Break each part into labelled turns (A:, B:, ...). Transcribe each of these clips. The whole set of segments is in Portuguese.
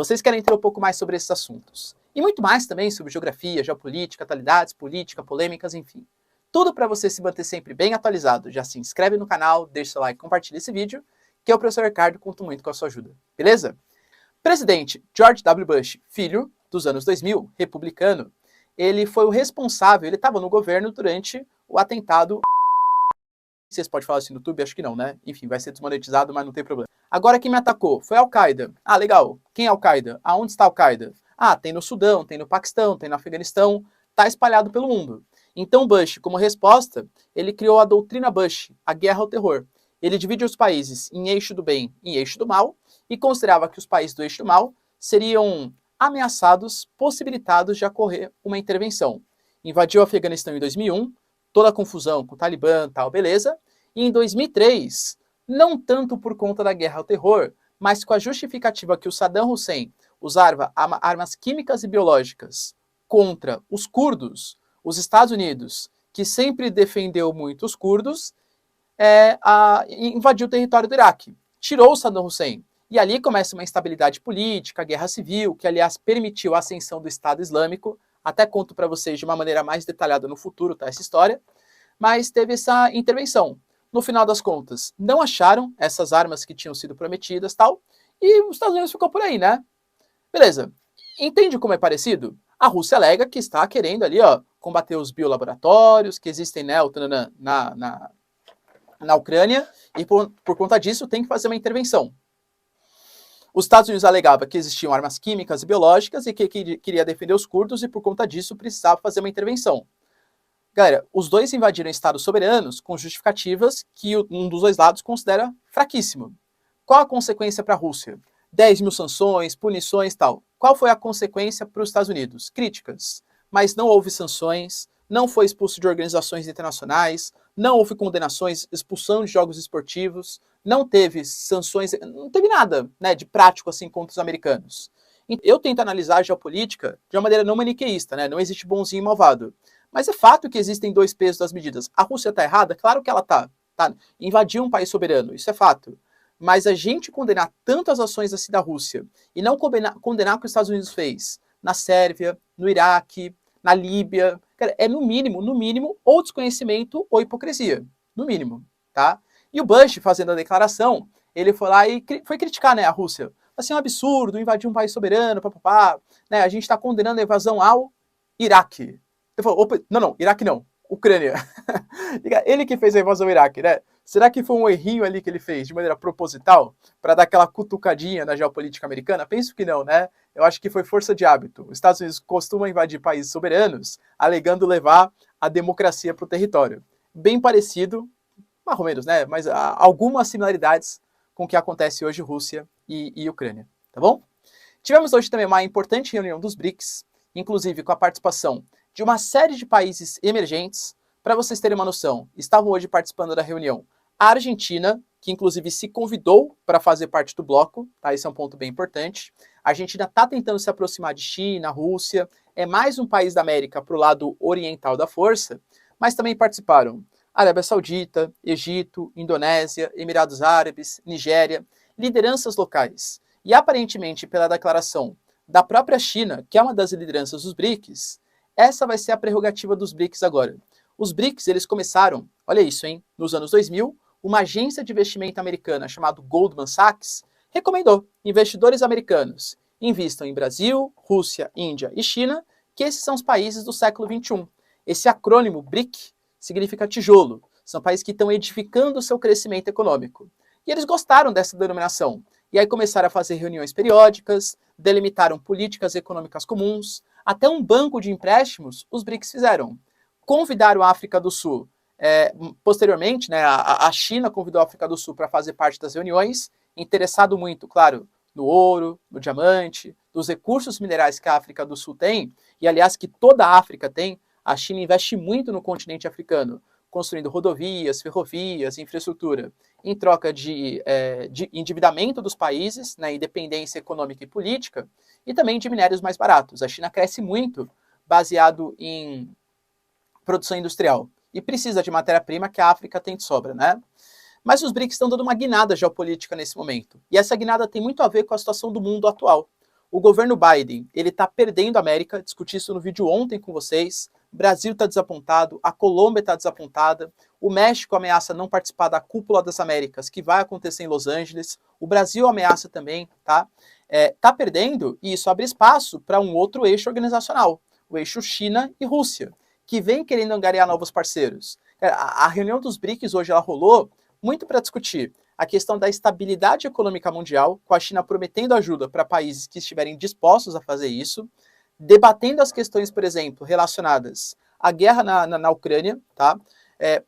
A: Vocês querem entender um pouco mais sobre esses assuntos. E muito mais também sobre geografia, geopolítica, atualidades, política, polêmicas, enfim. Tudo para você se manter sempre bem atualizado. Já se inscreve no canal, deixa seu like, compartilha esse vídeo, que eu, professor Ricardo, conto muito com a sua ajuda. Beleza? Presidente George W. Bush, filho dos anos 2000, republicano, ele foi o responsável, ele estava no governo durante o atentado. Vocês podem falar assim no YouTube? Acho que não, né? Enfim, vai ser desmonetizado, mas não tem problema. Agora quem me atacou foi a Al-Qaeda. Ah, legal. Quem é a Al-Qaeda? Aonde está a Al-Qaeda? Ah, tem no Sudão, tem no Paquistão, tem no Afeganistão, tá espalhado pelo mundo. Então Bush, como resposta, ele criou a doutrina Bush, a guerra ao terror. Ele divide os países em eixo do bem e eixo do mal, e considerava que os países do eixo do mal seriam ameaçados, possibilitados de ocorrer uma intervenção. Invadiu o Afeganistão em 2001, toda a confusão com o Talibã e tal, beleza. E em 2003, não tanto por conta da guerra ao terror, mas com a justificativa que o Saddam Hussein usava armas químicas e biológicas contra os curdos, os Estados Unidos, que sempre defendeu muito os curdos, invadiu o território do Iraque, tirou o Saddam Hussein. E ali começa uma instabilidade política, guerra civil, que aliás permitiu a ascensão do Estado Islâmico. Até conto para vocês de uma maneira mais detalhada no futuro, tá, essa história. Mas teve essa intervenção. No final das contas, não acharam essas armas que tinham sido prometidas, tal, e os Estados Unidos ficou por aí, né? Beleza. Entende como é parecido? A Rússia alega que está querendo ali, ó, combater os biolaboratórios que existem, né, na Ucrânia, e por conta disso tem que fazer uma intervenção. Os Estados Unidos alegava que existiam armas químicas e biológicas e que queria defender os curdos e por conta disso precisava fazer uma intervenção. Galera, os dois invadiram estados soberanos com justificativas que um dos dois lados considera fraquíssimo. Qual a consequência para a Rússia? 10 mil sanções, punições e tal. Qual foi a consequência para os Estados Unidos? Críticas. Mas não houve sanções, não foi expulso de organizações internacionais, não houve condenações, expulsão de jogos esportivos, não teve sanções, não teve nada, né, de prático assim contra os americanos. Eu tento analisar a geopolítica de uma maneira não maniqueísta, né? Não existe bonzinho e malvado. Mas é fato que existem dois pesos das medidas. A Rússia está errada? Claro que ela está. Tá? Invadiu um país soberano, isso é fato. Mas a gente condenar tanto as ações assim da Rússia e não condenar o que os Estados Unidos fez na Sérvia, no Iraque, na Líbia, cara, é no mínimo, ou desconhecimento ou hipocrisia. No mínimo, tá? E o Bush, fazendo a declaração, ele foi lá e foi criticar, né, a Rússia. Assim, é um absurdo, invadir um país soberano, papapá, né, a gente está condenando a invasão ao Iraque. Ele falou, opa, não, Iraque não, Ucrânia. Ele que fez a invasão ao Iraque, né? Será que foi um errinho ali que ele fez de maneira proposital para dar aquela cutucadinha na geopolítica americana? Penso que não, né? Eu acho que foi força de hábito. Os Estados Unidos costumam invadir países soberanos, alegando levar a democracia para o território. Bem parecido, mais ou menos, né? Mas há algumas similaridades com o que acontece hoje Rússia e Ucrânia, tá bom? Tivemos hoje também uma importante reunião dos BRICS, inclusive com a participação de uma série de países emergentes. Para vocês terem uma noção, estavam hoje participando da reunião a Argentina, que inclusive se convidou para fazer parte do bloco, tá? Esse é um ponto bem importante. A Argentina está tentando se aproximar de China, Rússia, é mais um país da América para o lado oriental da força, mas também participaram Arábia Saudita, Egito, Indonésia, Emirados Árabes, Nigéria, lideranças locais. E aparentemente, pela declaração da própria China, que é uma das lideranças dos BRICS, essa vai ser a prerrogativa dos BRICS agora. Os BRICS, eles começaram, olha isso, hein, nos anos 2000, uma agência de investimento americana chamada Goldman Sachs recomendou investidores americanos invistam em Brasil, Rússia, Índia e China, que esses são os países do século XXI. Esse acrônimo BRIC significa tijolo, são países que estão edificando o seu crescimento econômico. E eles gostaram dessa denominação, e aí começaram a fazer reuniões periódicas, delimitaram políticas econômicas comuns, até um banco de empréstimos os BRICS fizeram. Convidaram a África do Sul, posteriormente, né, a China convidou a África do Sul para fazer parte das reuniões, interessado muito, claro, no ouro, no diamante, dos recursos minerais que a África do Sul tem, e aliás que toda a África tem. A China investe muito no continente africano, construindo rodovias, ferrovias, infraestrutura, em troca de endividamento dos países, né, independência econômica e política, e também de minérios mais baratos. A China cresce muito baseado em produção industrial e precisa de matéria-prima que a África tem de sobra, né? Mas os BRICS estão dando uma guinada geopolítica nesse momento. E essa guinada tem muito a ver com a situação do mundo atual. O governo Biden, ele está perdendo a América, discuti isso no vídeo ontem com vocês. O Brasil está desapontado, a Colômbia está desapontada, o México ameaça não participar da Cúpula das Américas, que vai acontecer em Los Angeles, o Brasil ameaça também, tá? Tá perdendo, e isso abre espaço para um outro eixo organizacional, o eixo China e Rússia, que vem querendo angariar novos parceiros. A reunião dos BRICS hoje ela rolou muito para discutir a questão da estabilidade econômica mundial, com a China prometendo ajuda para países que estiverem dispostos a fazer isso, debatendo as questões, por exemplo, relacionadas à guerra na Ucrânia, tá?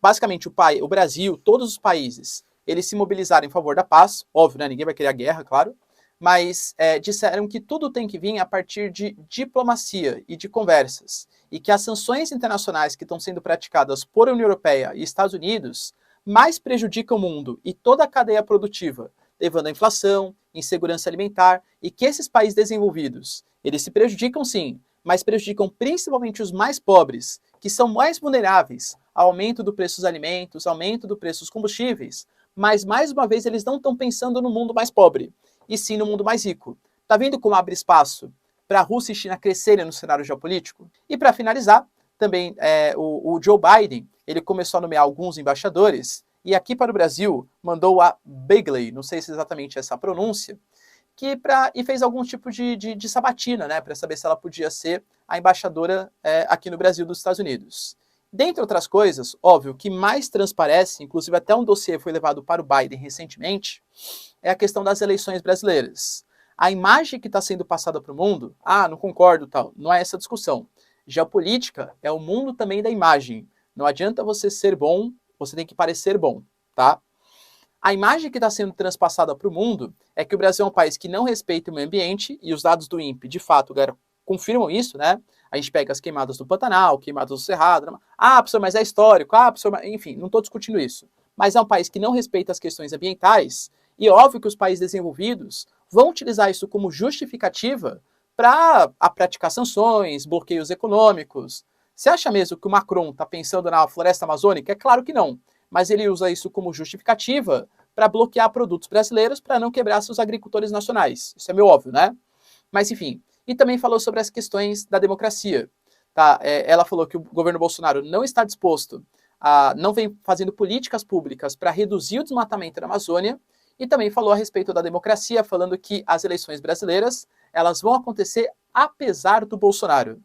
A: Basicamente, o Brasil, todos os países, eles se mobilizaram em favor da paz, óbvio, né? Ninguém vai querer a guerra, claro, mas disseram que tudo tem que vir a partir de diplomacia e de conversas, e que as sanções internacionais que estão sendo praticadas por União Europeia e Estados Unidos mais prejudicam o mundo e toda a cadeia produtiva, levando à inflação, insegurança alimentar, e que esses países desenvolvidos, eles se prejudicam sim, mas prejudicam principalmente os mais pobres, que são mais vulneráveis ao aumento do preço dos alimentos, aumento do preço dos combustíveis, mas mais uma vez eles não estão pensando no mundo mais pobre, e sim no mundo mais rico. Tá vendo como abre espaço para a Rússia e China crescerem no cenário geopolítico? E para finalizar, também o Joe Biden, ele começou a nomear alguns embaixadores, e aqui para o Brasil mandou a Begley, não sei se é exatamente essa a pronúncia, e fez algum tipo de sabatina, né, para saber se ela podia ser a embaixadora aqui no Brasil dos Estados Unidos. Dentre outras coisas, óbvio, o que mais transparece, inclusive até um dossiê foi levado para o Biden recentemente, é a questão das eleições brasileiras. A imagem que está sendo passada para o mundo, não concordo, tal, não é essa discussão. Geopolítica é o mundo também da imagem. Não adianta você ser bom, você tem que parecer bom, tá? A imagem que está sendo transpassada para o mundo é que o Brasil é um país que não respeita o meio ambiente, e os dados do INPE, de fato, confirmam isso, né? A gente pega as queimadas do Pantanal, queimadas do Cerrado. Professor, mas é histórico. Professor, enfim, não estou discutindo isso. Mas é um país que não respeita as questões ambientais, e é óbvio que os países desenvolvidos vão utilizar isso como justificativa para praticar sanções, bloqueios econômicos. Você acha mesmo que o Macron está pensando na floresta amazônica? É claro que não. Mas ele usa isso como justificativa para bloquear produtos brasileiros para não quebrar seus agricultores nacionais. Isso é meio óbvio, né? Mas, enfim. E também falou sobre as questões da democracia. Tá? Ela falou que o governo Bolsonaro não está disposto não vem fazendo políticas públicas para reduzir o desmatamento na Amazônia, e também falou a respeito da democracia, falando que as eleições brasileiras elas vão acontecer apesar do Bolsonaro.